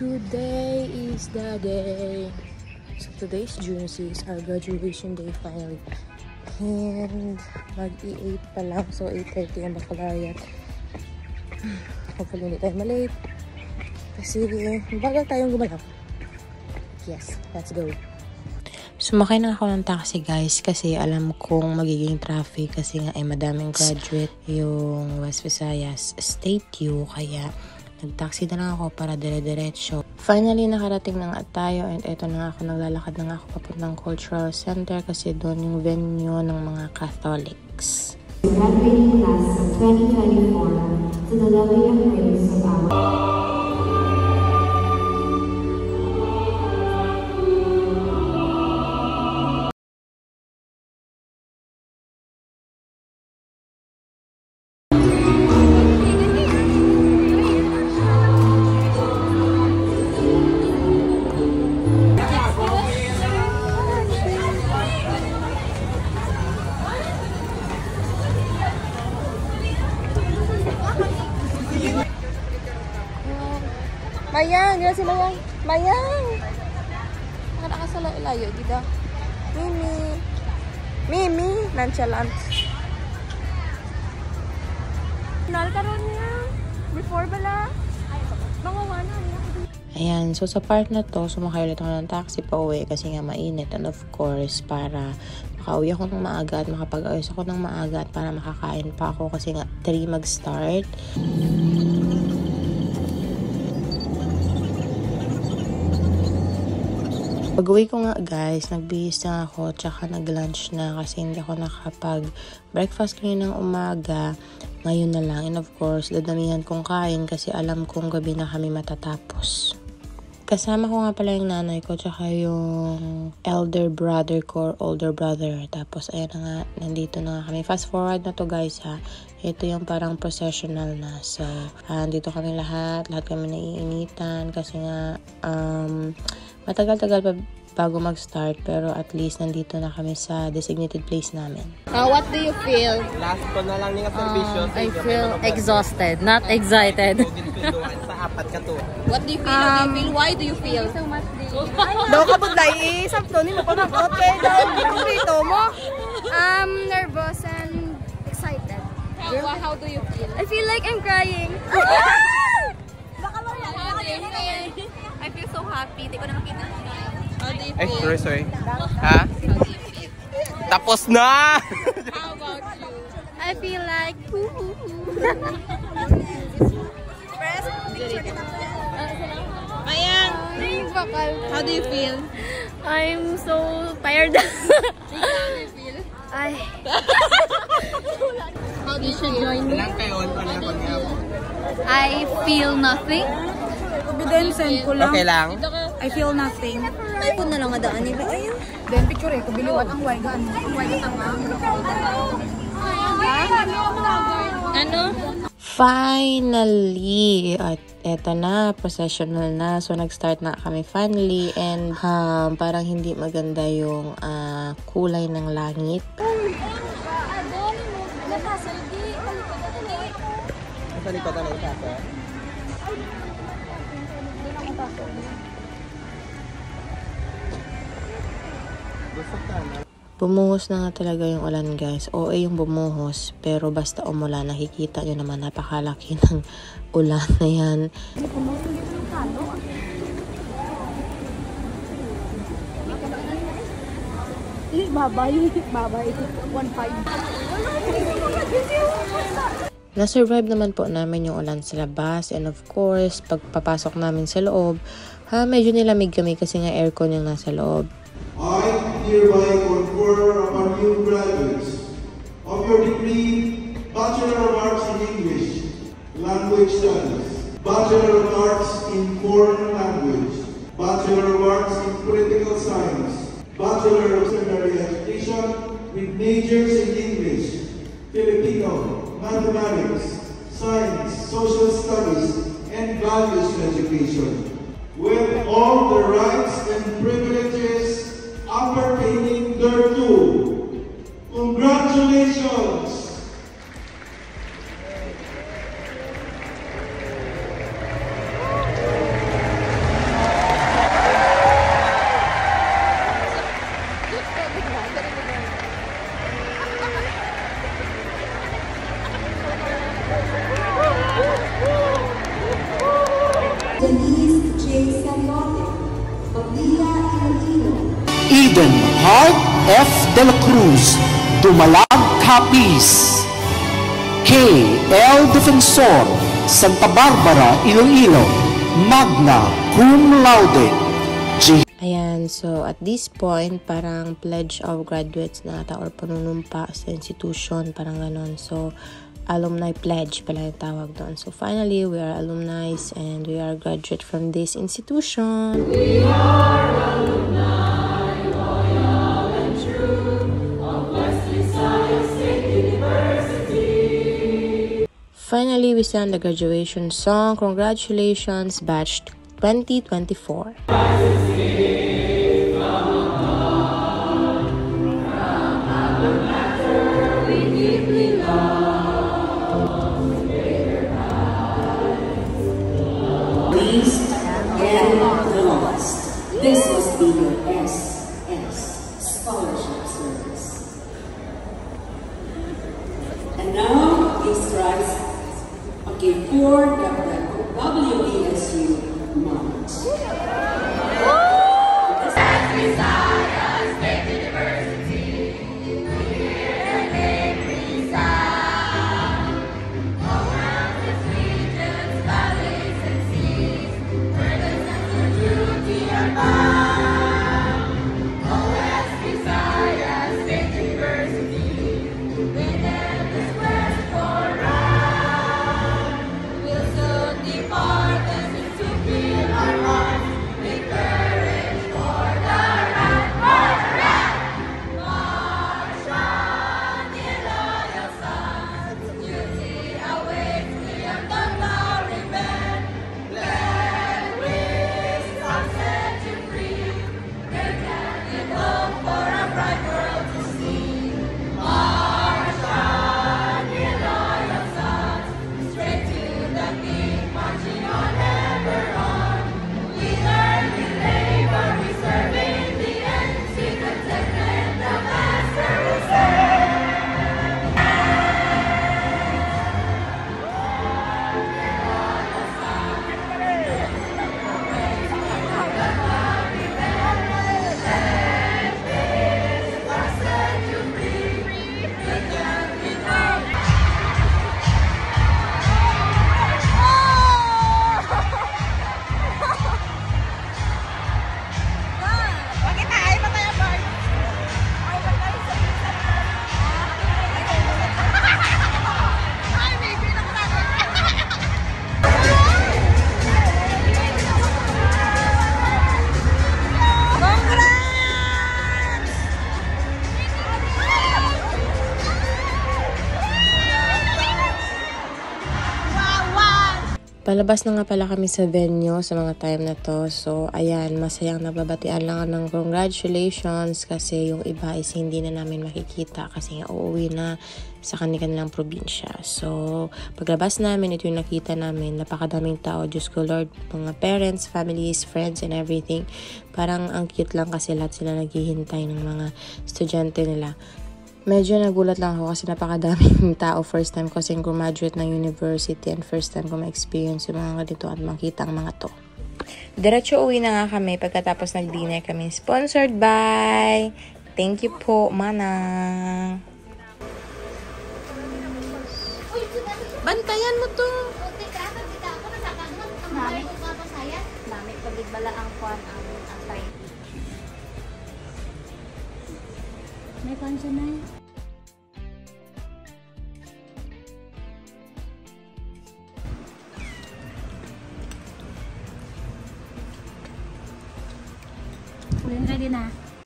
Today is the day. So today is June 6, our graduation day finally. And mag-8 pa lang, so 8:30 ang baccalaureate. Hopefully hindi tayo malate. Kasi bagal tayong gumalaw. Yes, let's go. Sumakay na ako ng taxi guys kasi alam kong magiging traffic kasi nga ay madaming graduate yung West Visayas State U, kaya nag-taxi na lang ako para dire-diretso. Finally nakarating na nga tayo and eto na nga ako, naglalakad na nga ako papuntang Cultural Center kasi doon yung venue ng mga Catholics. Graduating class of 2024 to the levy of praise of our Mayang, gila si Mayang. Mayang! Nakada ka sa layo, gida. Mimi, nonchalant. Nalkaroon niya. Before bala. Mga wana niya. Ayan, so sa part na to, sumakay ulit ako ng taxi pa uwi kasi nga mainit. And of course, para makauwi ako ng maaga at makapag-ayos ako ng maaga at para makakain pa ako kasi nga 3 mag-start. Pag-uwi ko nga guys, nagbihis na ako tsaka nag-lunch na kasi hindi ako nakapag-breakfast kanina ng umaga. Ngayon na lang, and of course, dadamihan kong kain kasi alam kong gabi na kami matatapos. Kasama ko nga pala yung nanay ko tsaka yung elder brother ko or older brother. Tapos ayan na nga, nandito na nga kami. Fast forward na to guys ha. Ito yung parang processional na. So, dito kami lahat kami naiinitan kasi nga matagal-tagal pa bago mag-start pero at least nandito na kami sa designated place namin. What do you feel? Last ko na lang ng servisyo. I feel exhausted, not excited. What do you feel? Why do you feel? So much Daw ka budlay sabto ni mo pa mag-hotel daw. Dito mo. Nervous and excited. How do you feel? I feel like I'm crying. I feel so happy. Di ko na makita. How do you Ay, feel? sorry. Ha? Tapos na! How about you? I feel like Mayang! How do you feel? I'm so tired. How do you feel? How do you feel? Join me. Ilang kayo? I feel nothing. Okay lang. I feel nothing. Ay, na lang adaan nila. Ayun. Then picture ko biliwat ang waigaan. Ang waigaan Ano? Finally! At eto na, processional na. So, nag-start na kami finally. And parang hindi maganda yung kulay ng langit. Sa likod na ipasa. Bumuhos na nga talaga yung ulan guys. OA yung bumuhos, pero basta umulan, nakikita nyo naman napakalaki ng ulan na yan. Babay. 1.5. Na-survive naman po namin yung ulan sa labas, and of course, pagpapasok namin sa loob, medyo nilamig kami kasi nga aircon yung nasa loob. I hereby confer upon you graduates of your degree Bachelor of Arts in English, Language Studies, Bachelor of Arts in Foreign Language, Bachelor of Arts in Political Science, Bachelor of Secondary Education with majors in English, Filipino, Mathematics, Science, Social Studies, and Values Education, with all the rights and privileges appertaining thereto. Congratulations! Denise J. Sanlote, Pamilya Iloilo. Eden Hart F. De La Cruz, Dumalag Capiz. K. L. Defensor, Santa Barbara, Iloilo, magna cum laude. Ayan, so at this point, parang pledge of graduates na ata or panunumpa sa institution, parang ganon. So, alumni pledge pala yung tawag doon. So, finally, we are alumni and we are graduate from this institution. We are alumni, loyal and true, of Wesley Science State University. Finally, we sang the graduation song. Congratulations, batch 2024. This must be your SS scholarship service. And now, these stripes, okay, for the WESU Mount. Palabas na nga pala kami sa venue sa mga time na to. So, ayan, masayang nagbabatian lang ng congratulations kasi yung iba is hindi na namin makikita kasi nga uuwi na sa kanilang probinsya. So, paglabas namin, ito yung nakita namin. Napakadaming tao. Diyos ko Lord, mga parents, families, friends, and everything. Parang ang cute lang kasi lahat sila naghihintay ng mga estudyante nila. Medyo nagulat lang ako kasi napakadaming tao. First time ko kasing graduate ng university and first time ko ma-experience yung mga ganito at makita ang mga to. Diretso uwi na nga kami pagkatapos nag-dinner kami. Sponsored by... Thank you po, Manang. Bantayan mo to. Dami pagigbala ang kwan ang atay. May kwan siya na. Ready na.